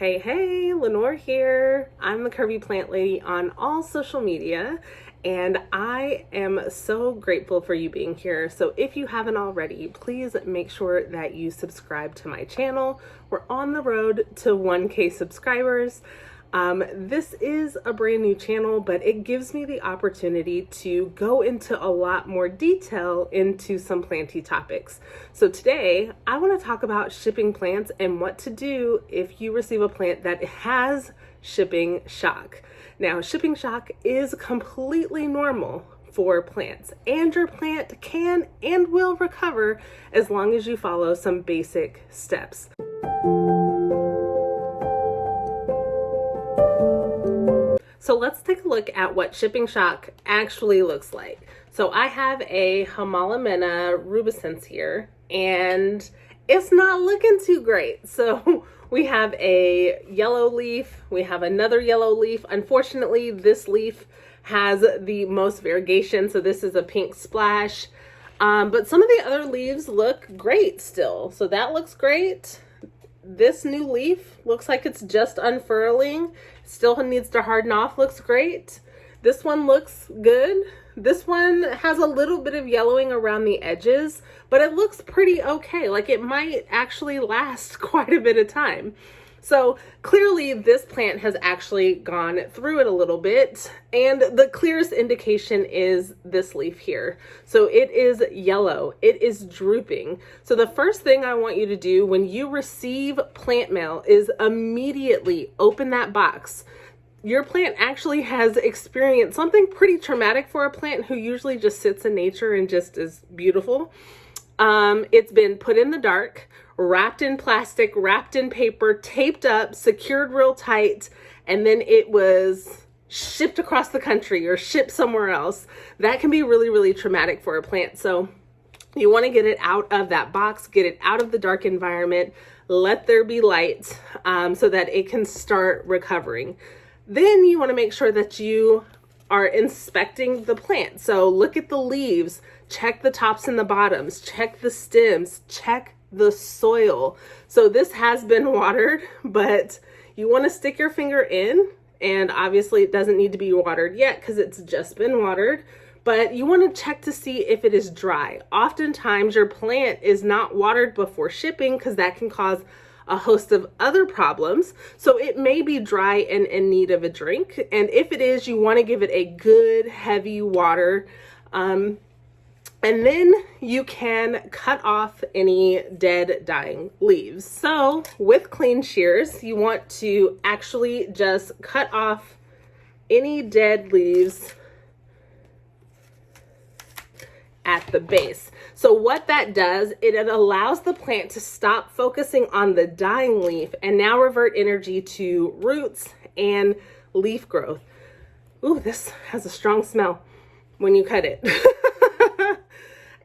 Hey, Lenore here. I'm the Curvy Plant Lady on all social media, and I am so grateful for you being here. So if you haven't already, please make sure that you subscribe to my channel. We're on the road to 1K subscribers. This is a brand new channel, but it gives me the opportunity to go into a lot more detail into some planty topics. So today I want to talk about shipping plants and what to do if you receive a plant that has shipping shock. Now, shipping shock is completely normal for plants, and your plant can and will recover as long as you follow some basic steps. So let's take a look at what shipping shock actually looks like. So I have a Himalayamena rubescens here, and it's not looking too great. So we have a yellow leaf, we have another yellow leaf. Unfortunately, this leaf has the most variegation, so this is a pink splash. But some of the other leaves look great still. So that looks great. This new leaf looks like it's just unfurling. Still needs to harden off, looks great. This one looks good. This one has a little bit of yellowing around the edges, but it looks pretty okay. Like it might actually last quite a bit of time. So clearly this plant has actually gone through it a little bit, and the clearest indication is this leaf here. So it is yellow, it is drooping. So the first thing I want you to do when you receive plant mail is immediately open that box. Your plant actually has experienced something pretty traumatic for a plant who usually just sits in nature and just is beautiful. It's been put in the dark, wrapped in plastic, wrapped in paper, taped up, secured real tight, and then it was shipped across the country or shipped somewhere else. That can be really, really traumatic for a plant. So you want to get it out of that box, get it out of the dark environment, let there be light so that it can start recovering. Then you want to make sure that you are inspecting the plant. So look at the leaves, check the tops and the bottoms, check the stems, check the soil. So this has been watered, but you want to stick your finger in, and obviously it doesn't need to be watered yet because it's just been watered, but you want to check to see if it is dry. Oftentimes your plant is not watered before shipping because that can cause a host of other problems. So it may be dry and in need of a drink. And if it is, you want to give it a good heavy water. And then you can cut off any dead, dying leaves. So with clean shears, you want to actually just cut off any dead leaves at the base. So what that does, it allows the plant to stop focusing on the dying leaf and now revert energy to roots and leaf growth. Ooh, this has a strong smell when you cut it.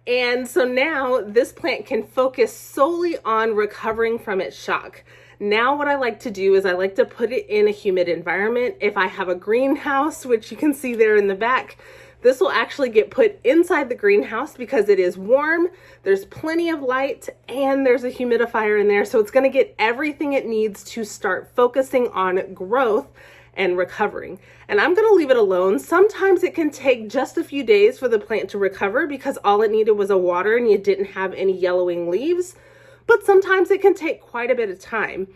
And so now this plant can focus solely on recovering from its shock. Now what I like to do is I like to put it in a humid environment. If I have a greenhouse, which you can see there in the back, this will actually get put inside the greenhouse because it is warm, there's plenty of light, and there's a humidifier in there. So it's gonna get everything it needs to start focusing on growth and recovering. And I'm gonna leave it alone. Sometimes it can take just a few days for the plant to recover because all it needed was a water and you didn't have any yellowing leaves. But sometimes it can take quite a bit of time.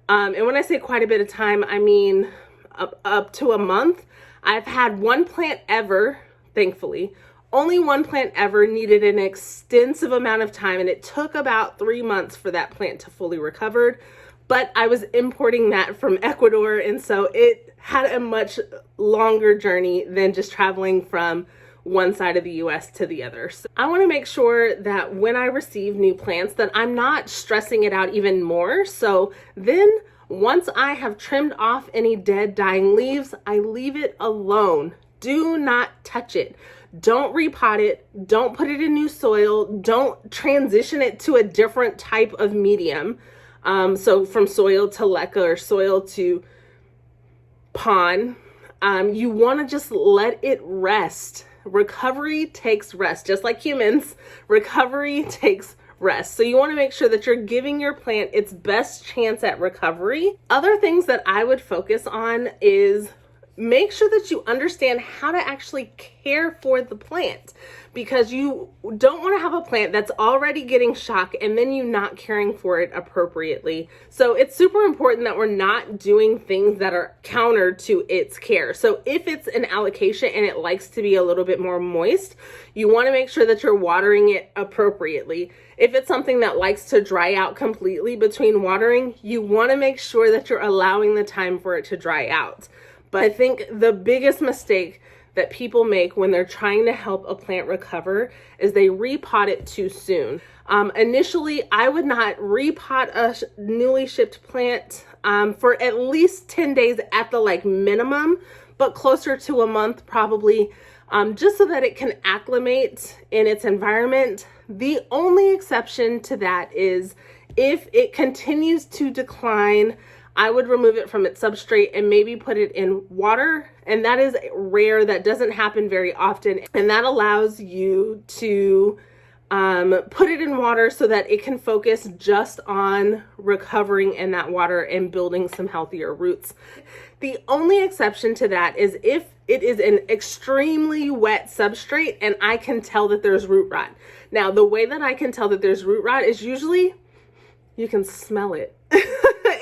And when I say quite a bit of time, I mean up to a month. I've had one plant ever, thankfully, only one plant ever needed an extensive amount of time, and it took about 3 months for that plant to fully recover. But I was importing that from Ecuador, and so it had a much longer journey than just traveling from one side of the US to the other. So I want to make sure that when I receive new plants that I'm not stressing it out even more. So then once I have trimmed off any dead, dying leaves, I leave it alone. Do not touch it. Don't repot it. Don't put it in new soil. Don't transition it to a different type of medium. So from soil to leca or soil to pond. You want to just let it rest. Recovery takes rest. Just like humans, recovery takes rest. So you want to make sure that you're giving your plant its best chance at recovery. Other things that I would focus on is make sure that you understand how to actually care for the plant, because you don't want to have a plant that's already getting shock and then you not caring for it appropriately. So it's super important that we're not doing things that are counter to its care. So if it's an allocation and it likes to be a little bit more moist, you want to make sure that you're watering it appropriately. If it's something that likes to dry out completely between watering, you want to make sure that you're allowing the time for it to dry out. But I think the biggest mistake that people make when they're trying to help a plant recover is they repot it too soon. Initially, I would not repot a newly shipped plant for at least 10 days at the minimum, but closer to a month probably, just so that it can acclimate in its environment. The only exception to that is if it continues to decline, I would remove it from its substrate and maybe put it in water. And that is rare. That doesn't happen very often. And that allows you to put it in water so that it can focus just on recovering in that water and building some healthier roots. The only exception to that is if it is an extremely wet substrate and I can tell that there's root rot. Now, the way that I can tell that there's root rot is usually you can smell it.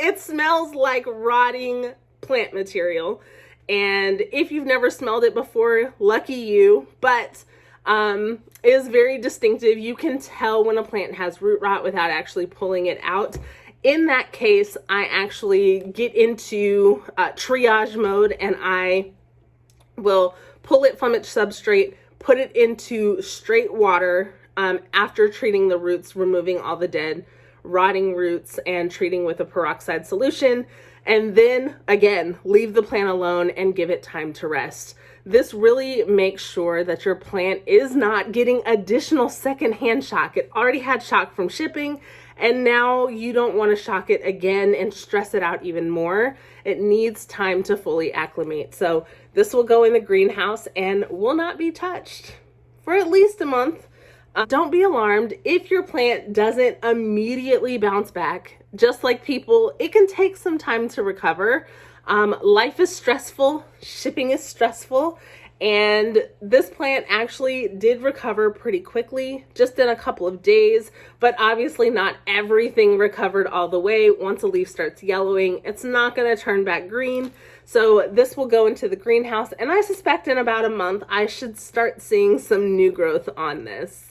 It smells like rotting plant material. And if you've never smelled it before, lucky you, but it is very distinctive. You can tell when a plant has root rot without actually pulling it out. In that case, I actually get into triage mode and I will pull it from its substrate, put it into straight water after treating the roots, removing all the dead rotting roots and treating with a peroxide solution, and then again leave the plant alone and give it time to rest. This really makes sure that your plant is not getting additional secondhand shock. It already had shock from shipping and now you don't want to shock it again and stress it out even more. It needs time to fully acclimate. So this will go in the greenhouse and will not be touched for at least a month. Don't be alarmed if your plant doesn't immediately bounce back. Just like people, it can take some time to recover. Life is stressful, shipping is stressful, and this plant actually did recover pretty quickly, just in a couple of days, but obviously not everything recovered all the way. Once a leaf starts yellowing, it's not going to turn back green. So this will go into the greenhouse, and I suspect in about a month, I should start seeing some new growth on this.